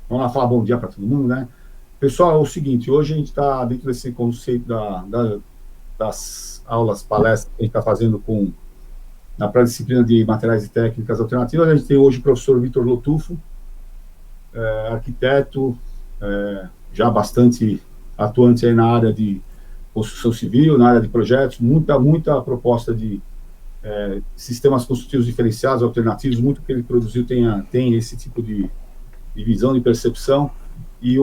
Vamos lá falar bom dia para todo mundo, né? Pessoal, é o seguinte, hoje a gente está dentro desse conceito das aulas, palestras que a gente está fazendo na pré-disciplina de materiais e técnicas alternativas. A gente tem hoje o professor Vitor Lotufo, arquiteto, já bastante atuante aí na área de construção civil, na área de projetos, muita proposta de sistemas construtivos diferenciados, alternativos, muito que ele produziu tem esse tipo de visão, de percepção. E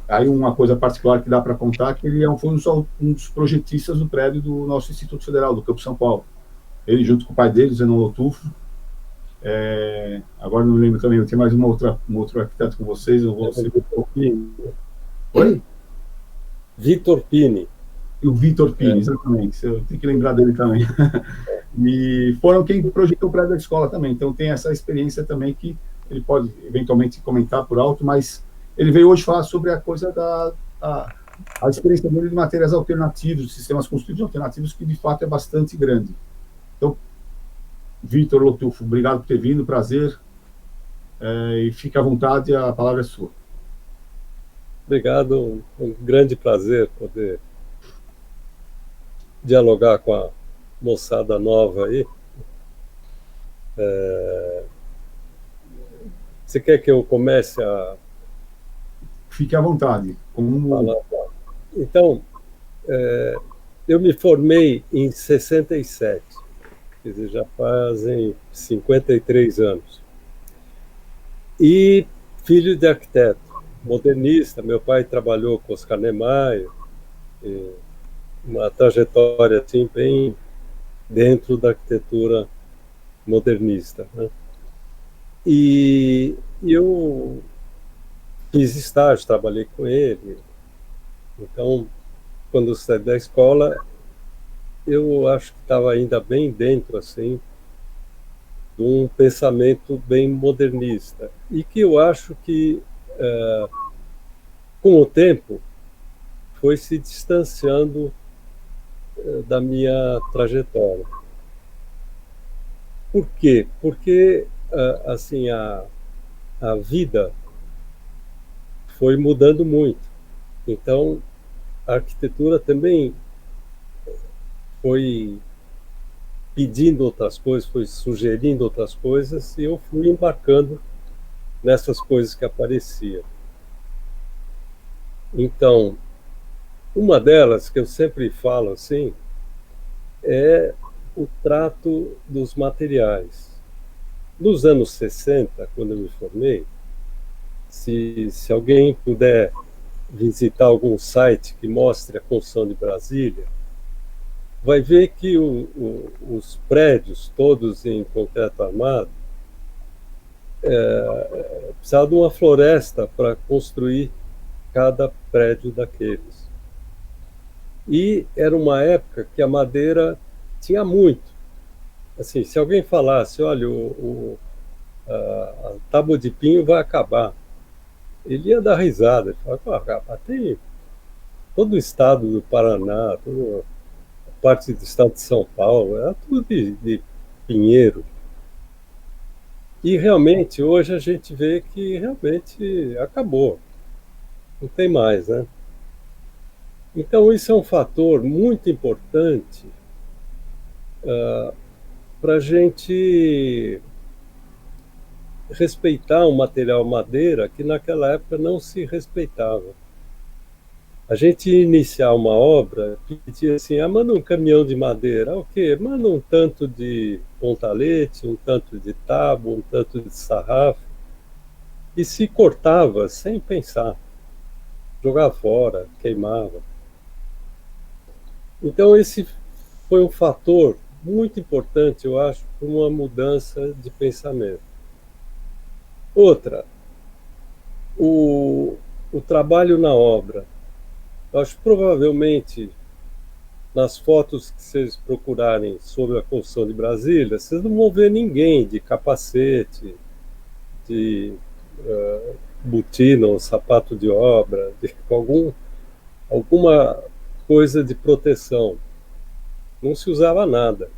aí uma coisa particular que dá para contar que ele foi um dos projetistas do prédio do nosso Instituto Federal, do Campo São Paulo. Ele, junto com o pai dele, Zenon Lotufo. Agora não lembro também, tem mais um outro arquiteto com vocês. Eu vou ser... Vitor Pini. Oi? Vitor Pini. E o Vitor Pini, exatamente. Eu tenho que lembrar dele também. E foram quem projetou o prédio da escola também. Então tem essa experiência também que ele pode eventualmente comentar por alto, mas ele veio hoje falar sobre a coisa a experiência dele de materiais alternativos, de sistemas construtivos alternativos, que de fato é bastante grande. Então, Vitor Lotufo, obrigado por ter vindo, prazer, e fique à vontade, a palavra é sua. Obrigado, um grande prazer poder dialogar com a moçada nova aí. Você quer que eu comece a Fique à vontade. falar? Então, eu me formei em 67, quer dizer, já fazem 53 anos. E filho de arquiteto, modernista. Meu pai trabalhou com Oscar Niemeyer, uma trajetória assim, bem dentro da arquitetura modernista, né? E eu fiz estágio, trabalhei com ele. Então, quando eu saí da escola, eu acho que estava ainda bem dentro assim de um pensamento bem modernista e que eu acho que com o tempo foi se distanciando da minha trajetória. Por quê? Porque assim a vida foi mudando muito. Então, a arquitetura também foi pedindo outras coisas, foi sugerindo outras coisas, e eu fui embarcando nessas coisas que apareciam. Então, uma delas que eu sempre falo assim é o trato dos materiais. Nos anos 60, quando eu me formei, se alguém puder visitar algum site que mostre a construção de Brasília, vai ver que os prédios, todos em concreto armado, precisavam de uma floresta para construir cada prédio daqueles. E era uma época que a madeira tinha muito. Assim, se alguém falasse, olha, a tábua de pinho vai acabar, ele ia dar risada. Ele falava, tem todo o estado do Paraná, toda a parte do estado de São Paulo, era tudo de pinheiro. E realmente, hoje a gente vê que realmente acabou. Não tem mais, né? Então, isso é um fator muito importante para a gente respeitar um material madeira que naquela época não se respeitava. A gente ia iniciar uma obra, pedia assim, manda um caminhão de madeira. O quê? Manda um tanto de pontalete, um tanto de tábua, um tanto de sarrafo. E se cortava sem pensar. Jogava fora, queimava. Então esse foi um fator muito importante, eu acho, para uma mudança de pensamento. Outra, o trabalho na obra. Eu acho que provavelmente nas fotos que vocês procurarem sobre a construção de Brasília, vocês não vão ver ninguém de capacete, de botina ou sapato de obra, alguma coisa de proteção. Não se usava nada.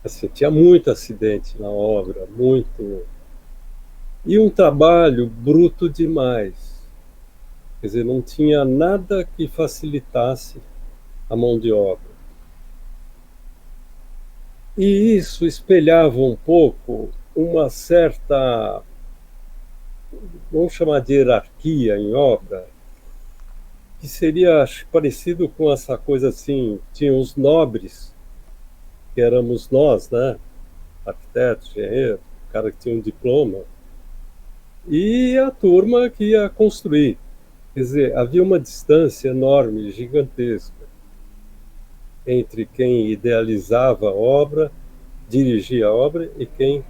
Assim, tinha muito acidente na obra, muito. e um trabalho bruto demais. Quer dizer, não tinha nada que facilitasse a mão de obra. E isso espelhava um pouco uma certa, vamos chamar de hierarquia em obra, que seria, acho, parecido com essa coisa assim, tinha os nobres, que éramos nós, né? Arquitetos, engenheiros, cara que tinha um diploma, e a turma que ia construir. Quer dizer, havia uma distância enorme, gigantesca, entre quem idealizava a obra, dirigia a obra, e quem,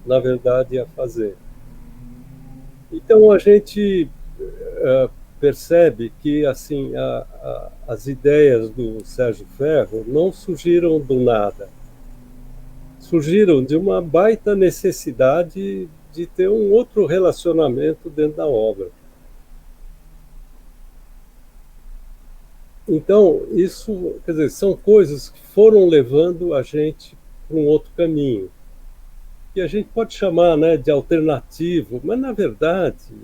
na verdade, ia fazer. Então, a gente percebe que assim as ideias do Sérgio Ferro não surgiram do nada. Surgiram de uma baita necessidade de ter um outro relacionamento dentro da obra. Então, isso, quer dizer, são coisas que foram levando a gente para um outro caminho, que a gente pode chamar, né, de alternativo, mas, na verdade,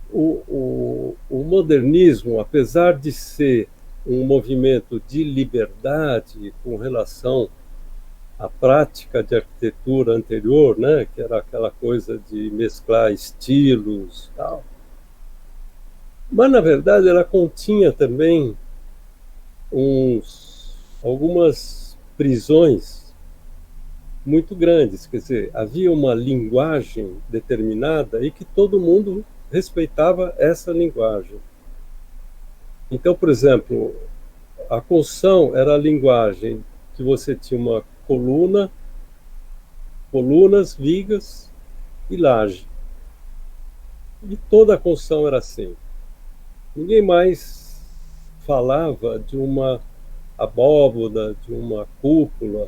o modernismo, apesar de ser um movimento de liberdade com relação à prática de arquitetura anterior, né, que era aquela coisa de mesclar estilos, tal, mas, na verdade, ela continha também algumas prisões muito grandes. Quer dizer, havia uma linguagem determinada e que todo mundo respeitava essa linguagem. Então, por exemplo, a construção era a linguagem que você tinha uma colunas, vigas e laje. E toda a construção era assim. Ninguém mais falava de uma abóboda, de uma cúpula.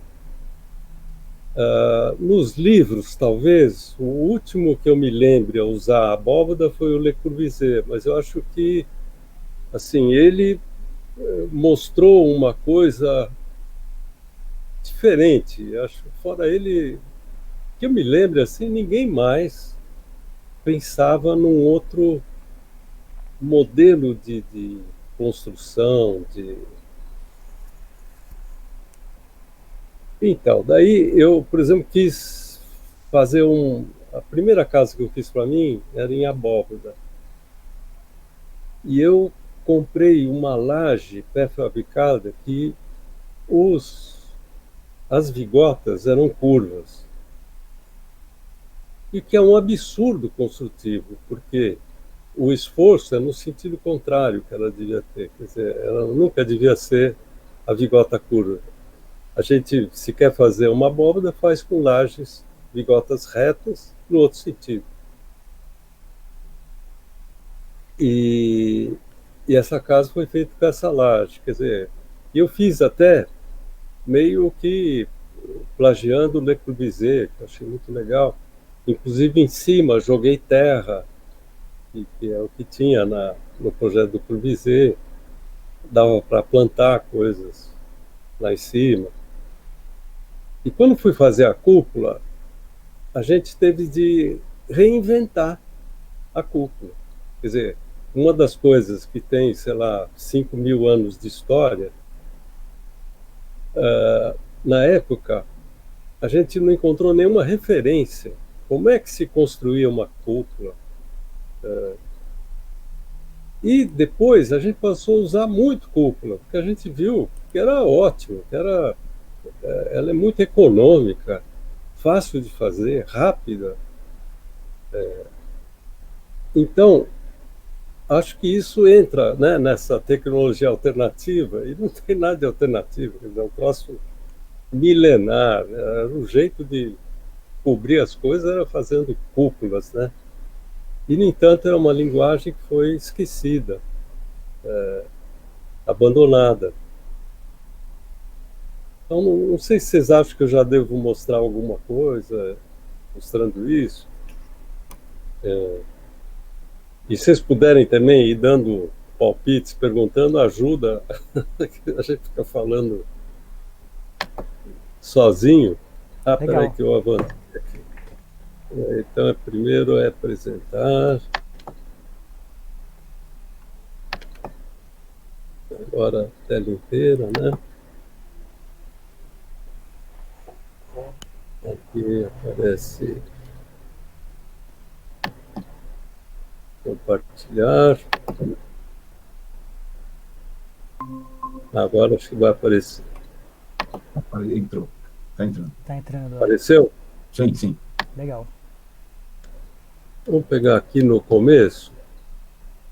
Nos livros, talvez, o último que eu me lembre a usar a abóboda foi o Le Corbusier, mas eu acho que assim, ele mostrou uma coisa diferente. Acho, fora ele, que eu me lembre assim, ninguém mais pensava num outro modelo de construção, de... Então, daí eu, por exemplo, quis fazer a primeira casa que eu fiz para mim era em abóbada. E eu comprei uma laje pré-fabricada que as vigotas eram curvas. E que é um absurdo construtivo, porque o esforço é no sentido contrário que ela devia ter. Quer dizer, ela nunca devia ser a vigota curva. A gente, se quer fazer uma abóbada, faz com lajes, vigotas retas, no outro sentido. E essa casa foi feita com essa laje. Quer dizer, eu fiz até meio que plagiando o Le Corbusier, que eu achei muito legal. Inclusive, em cima, joguei terra, que é o que tinha no projeto do Corbusier. Dava para plantar coisas lá em cima. E quando fui fazer a cúpula, a gente teve de reinventar a cúpula. Quer dizer, uma das coisas que tem, sei lá, 5.000 anos de história, na época, a gente não encontrou nenhuma referência. Como é que se construía uma cúpula? E depois a gente passou a usar muito cúpula, porque a gente viu que era ótimo, ela é muito econômica, fácil de fazer, rápida. Então, acho que isso entra, né, nessa tecnologia alternativa, e não tem nada de alternativo, é um troço milenar. O jeito de cobrir as coisas era fazendo cúpulas, né? E, no entanto, era uma linguagem que foi esquecida, abandonada. Então, não sei se vocês acham que eu já devo mostrar alguma coisa mostrando isso. E se vocês puderem também ir dando palpites, perguntando, ajuda. A gente fica falando sozinho. Ah, peraí Legal. que eu avanço aqui. Então, primeiro é apresentar. Agora a tela inteira, né? Aqui aparece compartilhar. Agora acho que vai aparecer. Entrou. Está entrando. Tá entrando. Ó. Apareceu? Sim, sim. Legal. Vamos pegar aqui no começo.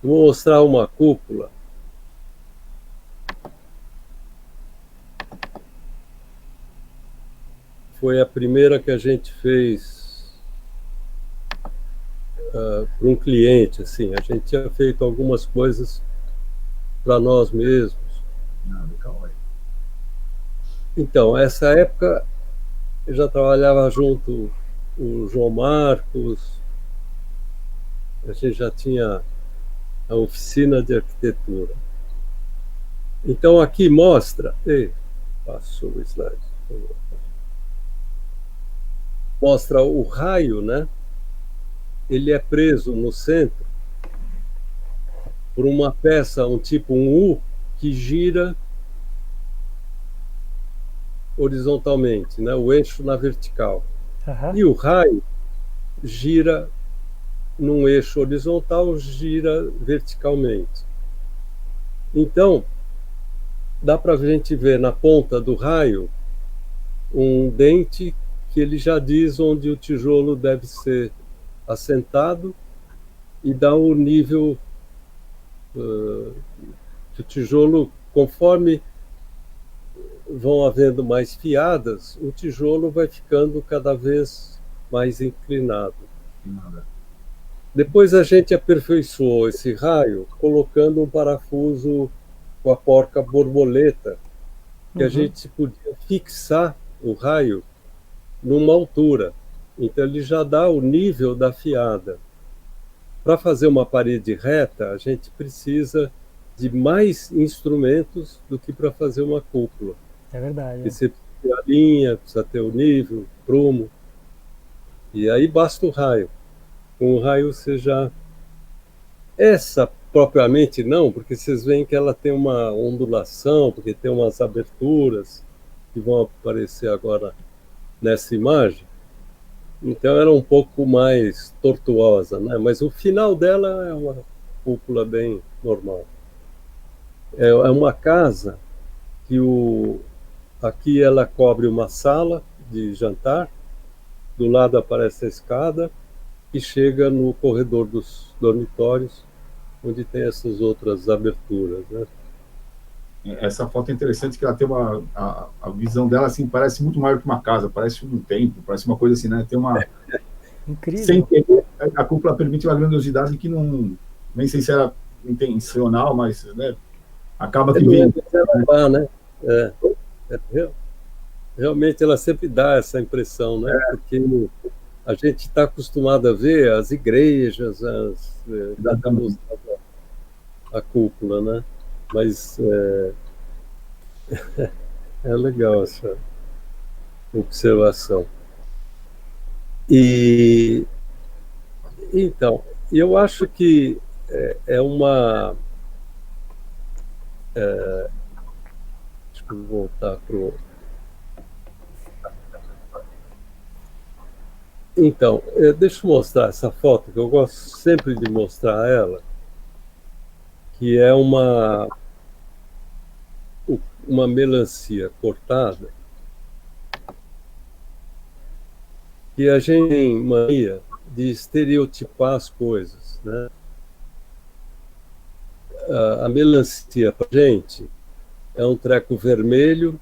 Vou mostrar uma cúpula. Foi a primeira que a gente fez para um cliente, assim. A gente tinha feito algumas coisas para nós mesmos. Legal, Então, essa época eu já trabalhava junto o João Marcos, a gente já tinha a oficina de arquitetura. Então aqui mostra, passou o slide, mostra o raio, né? Ele é preso no centro por uma peça, um tipo um U, que gira horizontalmente, né? O eixo na vertical. Uhum. E o raio gira num eixo horizontal, gira verticalmente. Então, dá para a gente ver na ponta do raio um dente que ele já diz onde o tijolo deve ser assentado e dá o nível que o tijolo, conforme vão havendo mais fiadas, o tijolo vai ficando cada vez mais inclinado. Depois a gente aperfeiçoou esse raio colocando um parafuso com a porca borboleta, que a gente podia fixar o raio numa altura. Então ele já dá o nível da fiada. Para fazer uma parede reta, a gente precisa de mais instrumentos do que para fazer uma cúpula. É verdade. Você precisa ter a linha, precisa ter o nível, o prumo. E aí basta o raio. Com o raio você já... Essa propriamente não, porque vocês veem que ela tem uma ondulação, porque tem umas aberturas que vão aparecer agora nessa imagem. Então era um pouco mais tortuosa, né? Mas o final dela é uma cúpula bem normal. É uma casa que aqui ela cobre uma sala de jantar, do lado aparece a escada e chega no corredor dos dormitórios, onde tem essas outras aberturas, né? Essa foto é interessante, que ela tem a visão dela assim, parece muito maior que uma casa, parece um templo, parece uma coisa assim, né? Tem uma... Incrível. Sem querer, a cúpula permite uma grandiosidade que não... Nem sei se era intencional, mas, né, acaba que vem... né? Realmente ela sempre dá essa impressão, né? Porque a gente está acostumado a ver as igrejas, a cúpula, né? Mas é legal essa observação. E então, eu acho que é uma... deixa eu voltar para o... Então, deixa eu mostrar essa foto, que eu gosto sempre de mostrar ela, que é uma melancia cortada, que a gente tem mania de estereotipar as coisas, né? A melancia, para a gente, é um treco vermelho,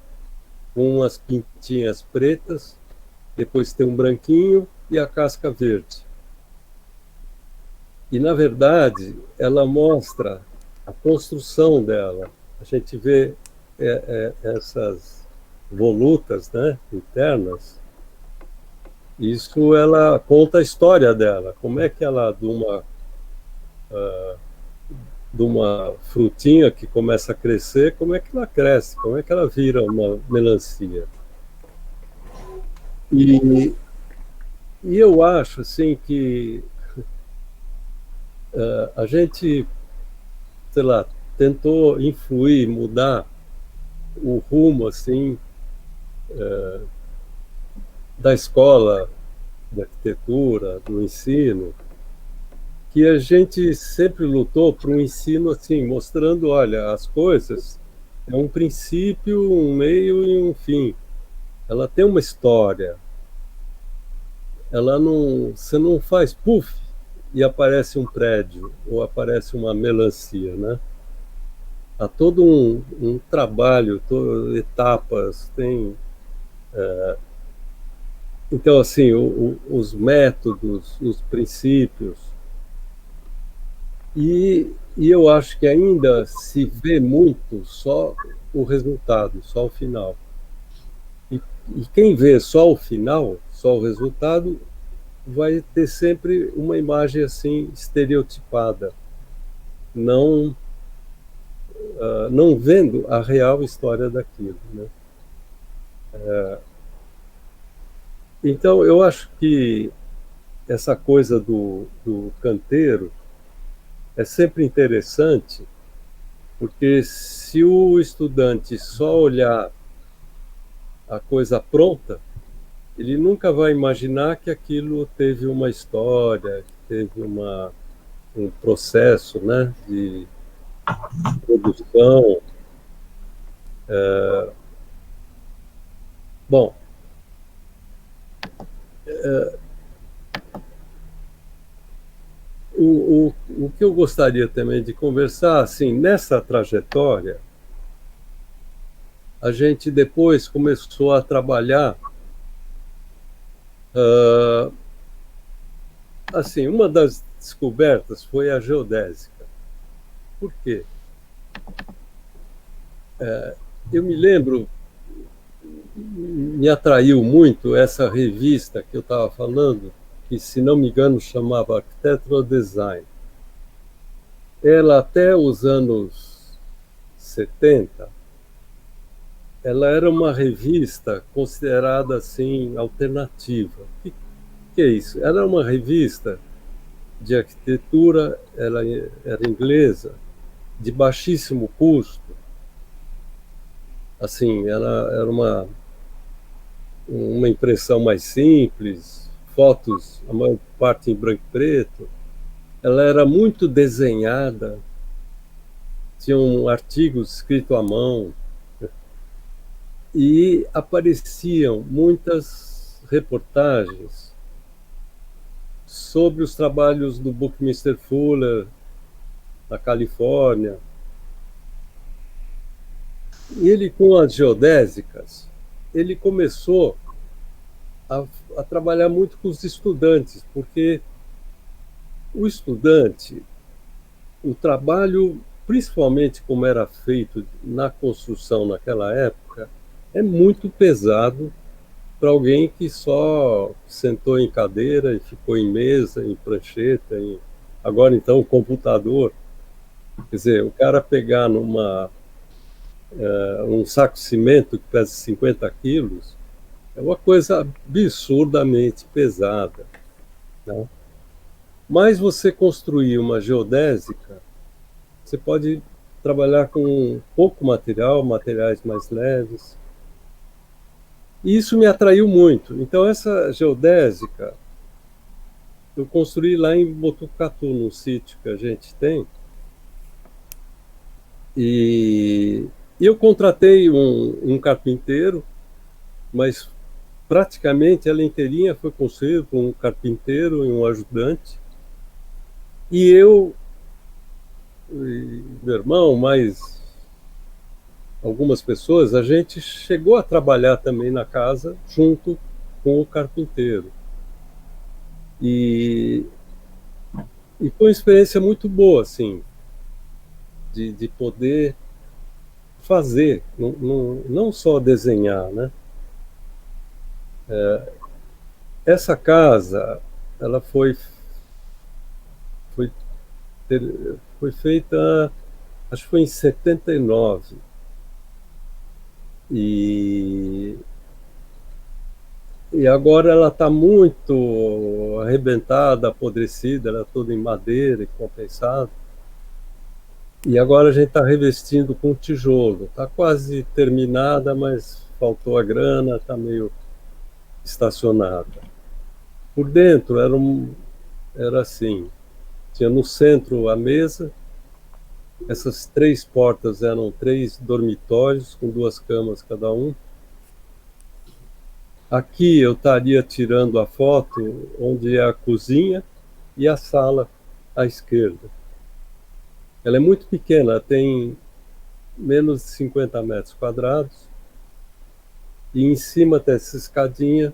com umas pintinhas pretas, depois tem um branquinho e a casca verde. E, na verdade, ela mostra a construção dela. A gente vê essas volutas, né, internas. Isso, ela conta a história dela. Como é que ela, de uma frutinha que começa a crescer, como é que ela cresce? Como é que ela vira uma melancia? E, e eu acho assim que a gente, sei lá, tentou influir, mudar o rumo assim da escola de arquitetura, do ensino, que a gente sempre lutou por um ensino assim, mostrando, olha, as coisas é um princípio, um meio e um fim. Ela tem uma história. Ela não, você não faz puff e aparece um prédio ou aparece uma melancia, né? Há todo um trabalho, etapas, tem. Então, assim, os métodos, os princípios. E eu acho que ainda se vê muito só o resultado, só o final. E, e quem vê só o final, só o resultado, vai ter sempre uma imagem assim estereotipada, não não vendo a real história daquilo, né? Então eu acho que essa coisa do canteiro é sempre interessante, porque se o estudante só olhar a coisa pronta, ele nunca vai imaginar que aquilo teve uma história, que teve um processo, né, de produção. Bom, o que eu gostaria também de conversar, assim, nessa trajetória, a gente depois começou a trabalhar, assim, uma das descobertas foi a geodésica. Por quê? Eu me lembro, me atraiu muito essa revista que eu estava falando, que, se não me engano, chamava Architectural Design. Ela, até os anos 70, ela era uma revista considerada assim alternativa. Que é isso? Ela era uma revista de arquitetura, ela era inglesa, de baixíssimo custo. Assim, ela era uma impressão mais simples, fotos, a maior parte em branco e preto. Ela era muito desenhada, tinham artigos escritos à mão, e apareciam muitas reportagens sobre os trabalhos do Buckminster Fuller na Califórnia. E ele, com as geodésicas, ele começou a trabalhar muito com os estudantes, porque o estudante, o trabalho, principalmente como era feito na construção naquela época, é muito pesado para alguém que só sentou em cadeira e ficou em mesa, em prancheta, agora então computador. Quer dizer, o cara pegar um saco de cimento que pesa 50 quilos é uma coisa absurdamente pesada, né? Mas você construir uma geodésica, você pode trabalhar com pouco material, materiais mais leves. E isso me atraiu muito. Então, essa geodésica eu construí lá em Botucatu, num sítio que a gente tem. E eu contratei um carpinteiro, mas praticamente ela inteirinha foi construída por um carpinteiro e um ajudante. E eu, e meu irmão, mais algumas pessoas, a gente chegou a trabalhar também na casa junto com o carpinteiro. E foi uma experiência muito boa, assim, de poder fazer, não só desenhar, né? Essa casa, ela foi feita, acho que foi em 79. E E agora ela está muito arrebentada, apodrecida, ela é toda em madeira e compensada. E agora a gente está revestindo com tijolo. Está quase terminada, mas faltou a grana, está meio estacionada. Por dentro era assim, tinha no centro a mesa, essas 3 portas eram 3 dormitórios com 2 camas cada um. Aqui eu estaria tirando a foto onde é a cozinha e a sala à esquerda. Ela é muito pequena, tem menos de 50 metros quadrados, e em cima dessa escadinha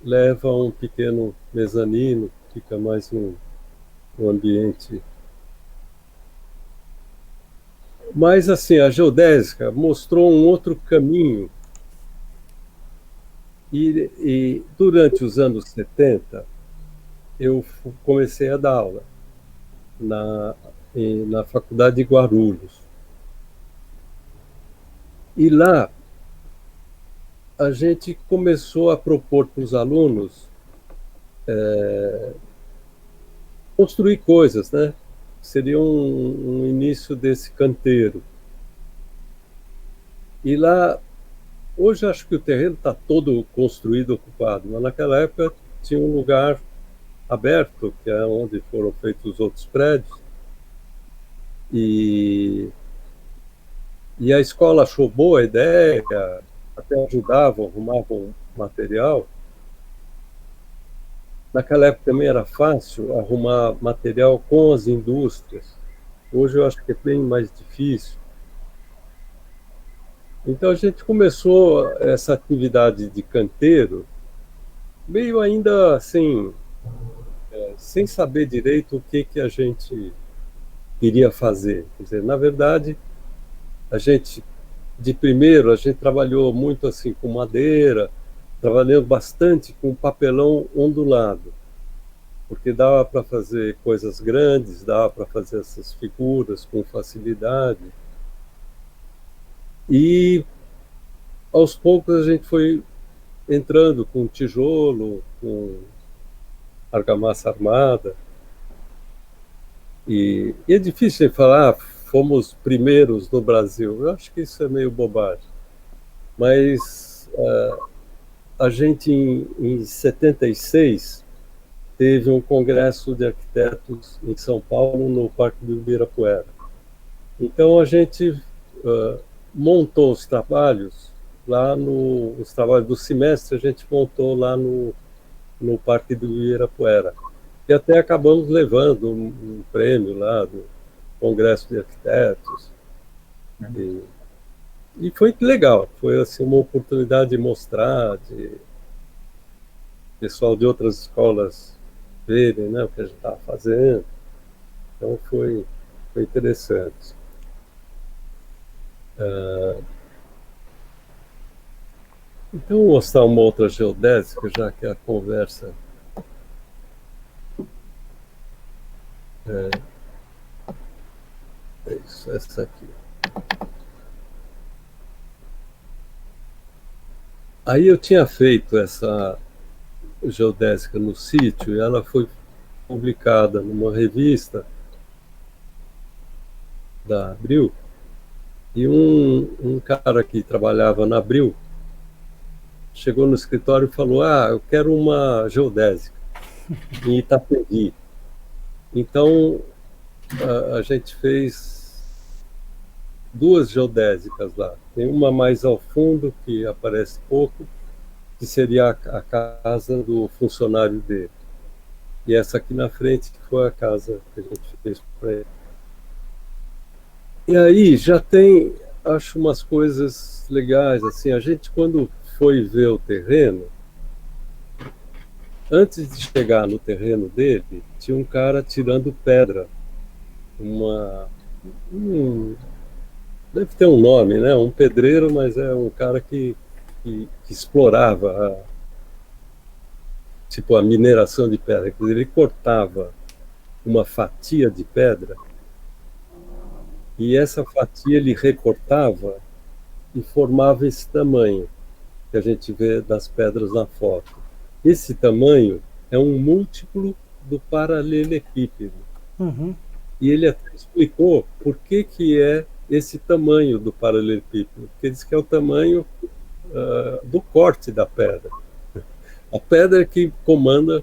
leva um pequeno mezanino, fica mais um ambiente. Mas assim, a geodésica mostrou um outro caminho, e durante os anos 70 eu comecei a dar aula na Faculdade de Guarulhos. E lá a gente começou a propor para os alunos construir coisas, né? Seria um início desse canteiro. E lá, hoje acho que o terreno está todo construído, ocupado, mas naquela época tinha um lugar aberto, que é onde foram feitos os outros prédios, e a escola achou boa a ideia, até ajudavam, arrumavam material. Naquela época também era fácil arrumar material com as indústrias. Hoje eu acho que é bem mais difícil. Então a gente começou essa atividade de canteiro, meio ainda assim, sem saber direito o que a gente iria fazer. Quer dizer, na verdade, de primeiro, a gente trabalhou muito assim com madeira, trabalhando bastante com papelão ondulado, porque dava para fazer coisas grandes, dava para fazer essas figuras com facilidade. E aos poucos a gente foi entrando com tijolo, com argamassa armada. E é difícil de falar, fomos primeiros no Brasil. Eu acho que isso é meio bobagem. Mas a gente, em 76, teve um congresso de arquitetos em São Paulo, no Parque do Ibirapuera. Então a gente montou os trabalhos lá os trabalhos do semestre, a gente montou lá no Parque do Ibirapuera. E até acabamos levando um prêmio lá do Congresso de Arquitetos. E foi legal, foi assim, uma oportunidade de mostrar, de pessoal de outras escolas verem, né, o que a gente estava fazendo. Então foi interessante. Então vou mostrar uma outra geodésica, já que a conversa é isso, essa aqui. Aí eu tinha feito essa geodésica no sítio e ela foi publicada numa revista da Abril, e um cara que trabalhava na Abril chegou no escritório e falou: eu quero uma geodésica em Itapevi. Então a gente fez 2 geodésicas lá. Tem uma mais ao fundo, que aparece pouco, que seria a casa do funcionário dele. E essa aqui na frente, que foi a casa que a gente fez para ele. E aí já tem, acho, umas coisas legais. Assim, a gente, quando foi ver o terreno, antes de chegar no terreno dele, tinha um cara tirando pedra. Deve ter um nome, né? Um pedreiro, mas é um cara que explorava a mineração de pedra. Quer dizer, ele cortava uma fatia de pedra e essa fatia ele recortava e formava esse tamanho. que a gente vê das pedras na foto. Esse tamanho é um múltiplo do paralelepípedo. Uhum. E ele até explicou por que é esse tamanho do paralelepípedo, porque diz que é o tamanho do corte da pedra. A pedra que comanda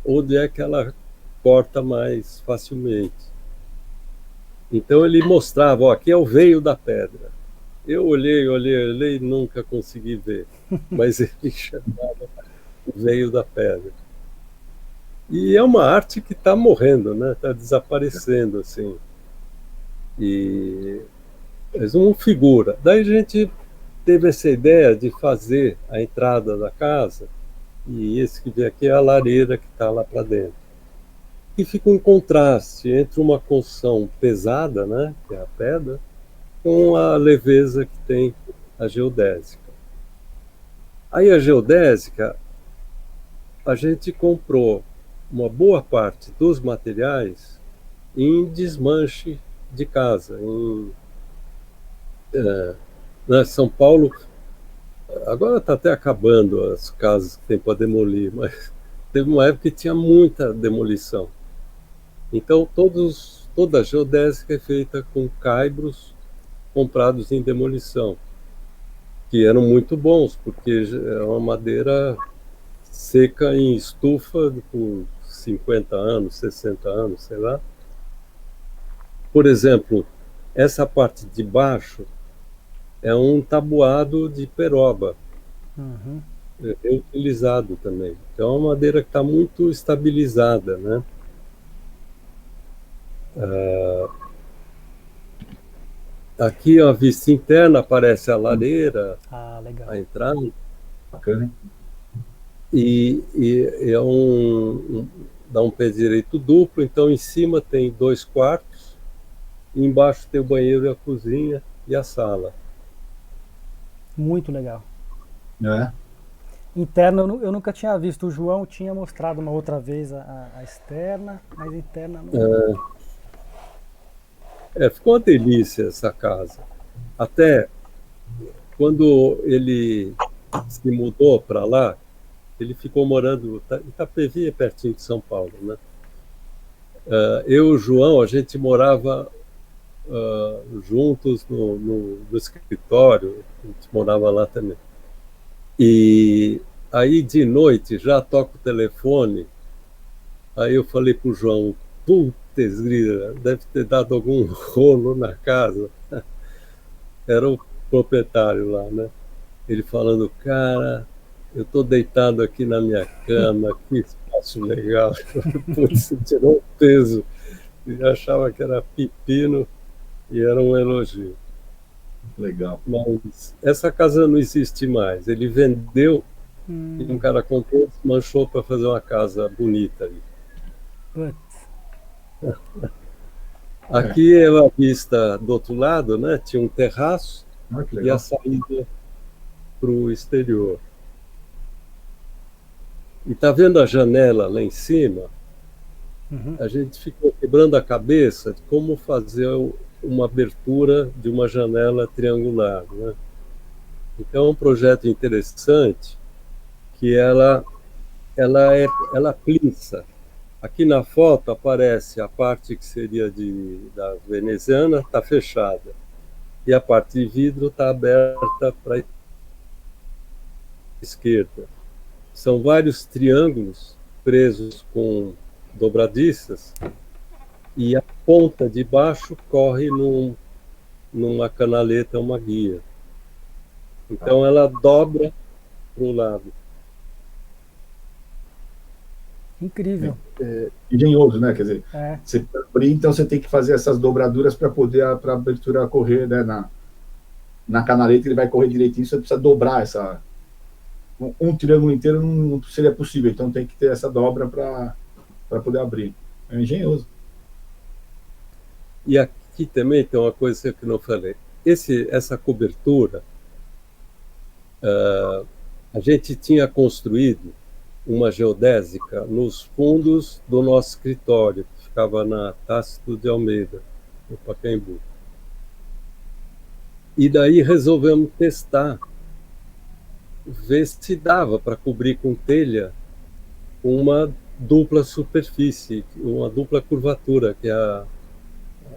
onde é que ela corta mais facilmente. Então ele mostrava, ó, aqui é o veio da pedra. Eu olhei, nunca consegui ver, mas ele chamava o veio da pedra. E é uma arte que está morrendo, né? Está desaparecendo, assim. E mas uma figura. Daí a gente teve essa ideia de fazer a entrada da casa, e esse que vem aqui é a lareira que está lá para dentro. E fica um contraste entre uma construção pesada, né, que é a pedra, com a leveza que tem a geodésica. Aí a geodésica, a gente comprou uma boa parte dos materiais em desmanche de casa. Na São Paulo, agora está até acabando as casas que tem para demolir, mas teve uma época que tinha muita demolição. Então, toda a geodésica é feita com caibros comprados em demolição, que eram muito bons, porque é uma madeira seca em estufa por 50 anos, 60 anos, sei lá. Por exemplo, essa parte de baixo é um tabuado de peroba, Uhum. é utilizado também. Então, é uma madeira que está muito estabilizada, né? Aqui a vista interna aparece a lareira, Ah, legal. a entrada, Bacana, hein? e é dá um pé direito duplo, então em cima tem 2 quartos, e embaixo tem o banheiro e a cozinha e a sala. Muito legal. É. Interna eu nunca tinha visto. O João tinha mostrado uma outra vez a externa, mas interna não. Ficou uma delícia essa casa. Até quando ele se mudou para lá, ele ficou morando em Itapevi, pertinho de São Paulo, né? Eu e o João, a gente morava juntos no escritório, a gente morava lá também. E aí de noite já toca o telefone, aí eu falei pro João, putz grila, deve ter dado algum rolo na casa. Era o proprietário lá, né? Ele falando, cara, eu tô deitado aqui na minha cama, que espaço legal. Putz, tirou o peso. E achava que era pepino e era um elogio. Legal. Mas essa casa não existe mais. Ele vendeu e um cara comprou, desmanchou para fazer uma casa bonita ali. Putz. Aqui é a vista do outro lado, né? Tinha um terraço Que e legal. a saída para o exterior. E tá vendo a janela lá em cima? Uhum. A gente ficou quebrando a cabeça de como fazer uma abertura de uma janela triangular, né? Então é um projeto interessante que ela plinça. Aqui na foto aparece a parte que seria da veneziana, está fechada. E a parte de vidro está aberta para a esquerda. São vários triângulos presos com dobradiças e a ponta de baixo corre numa canaleta, uma guia. Então ela dobra para o lado. Incrível. Engenhoso, né? Quer dizer, É. você abrir, então você tem que fazer essas dobraduras para poder a abertura correr, né? Na canaleta ele vai correr direitinho, você precisa dobrar essa. Um triângulo inteiro não seria possível, então tem que ter essa dobra para poder abrir. É engenhoso. E aqui também tem uma coisa que eu não falei. Essa cobertura, a gente tinha construído uma geodésica nos fundos do nosso escritório, que ficava na Tácito de Almeida, no Pacaembu. E daí resolvemos testar ver se dava para cobrir com telha uma dupla superfície, uma dupla curvatura, que é a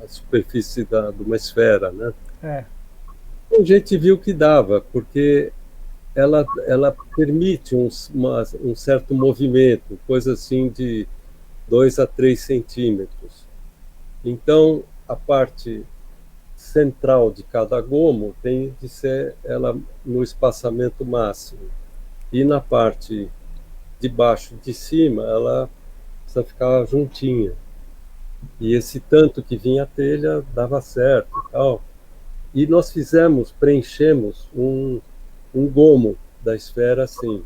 superfície de uma esfera, né? É. A gente viu que dava, porque ela permite um certo movimento, coisa assim de 2 a 3 centímetros. Então, a parte central de cada gomo tem de ser ela no espaçamento máximo. E na parte de baixo de cima, ela precisa ficar juntinha. E esse tanto que vinha a telha dava certo e tal. E nós preenchemos um gomo da esfera assim.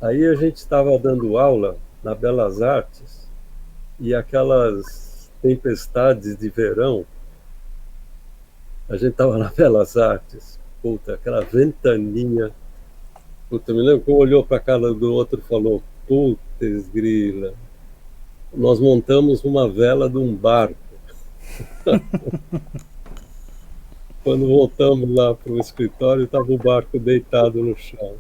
Aí a gente estava dando aula na Belas Artes e aquelas tempestades de verão, a gente estava na Belas Artes, puta, aquela ventaninha. Puta, me lembro que um olhou para a cara do outro e falou: putz, grila, nós montamos uma vela de um barco. Quando voltamos lá para o escritório, estava o barco deitado no chão.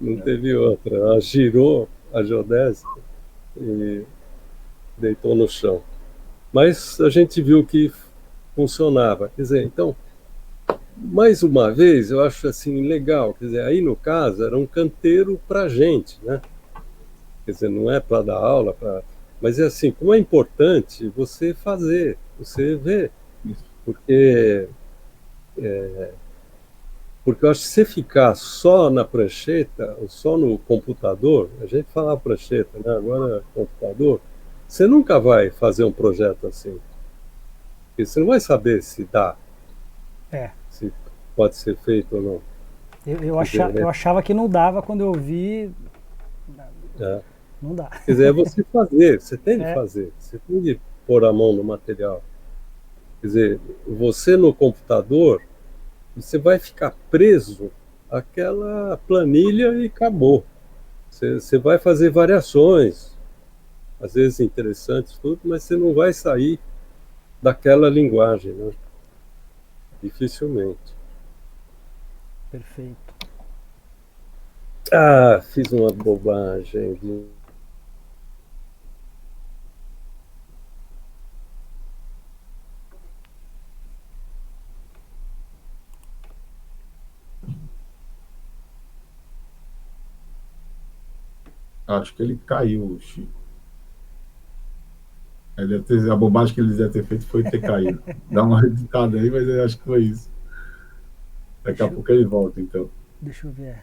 Não teve outra. Ela girou a geodésica e deitou no chão. Mas a gente viu que funcionava. Quer dizer, então, mais uma vez, eu acho assim legal. Quer dizer, aí no caso era um canteiro para a gente, né? Quer dizer, não é para dar aula, mas é assim, como é importante você fazer, você ver, porque porque eu acho que se ficar só na prancheta, ou só no computador, a gente fala prancheta, né? Agora é computador, você nunca vai fazer um projeto assim. Porque você não vai saber se dá, É. se pode ser feito ou não. Eu achava que não dava, quando eu vi, É. não dá. Quer dizer, é você fazer, você tem de É. fazer, você tem de pôr a mão no material. Quer dizer, você no computador, você vai ficar preso àquela planilha e acabou. Você vai fazer variações, às vezes interessantes, tudo, mas você não vai sair daquela linguagem, né? Dificilmente. Perfeito. Ah, fiz uma bobagem. Acho que ele caiu, Chico. A bobagem que ele deve ter feito foi ter caído. Dá uma editada aí, mas eu acho que foi isso. Daqui a pouco ele volta, então. Deixa eu ver.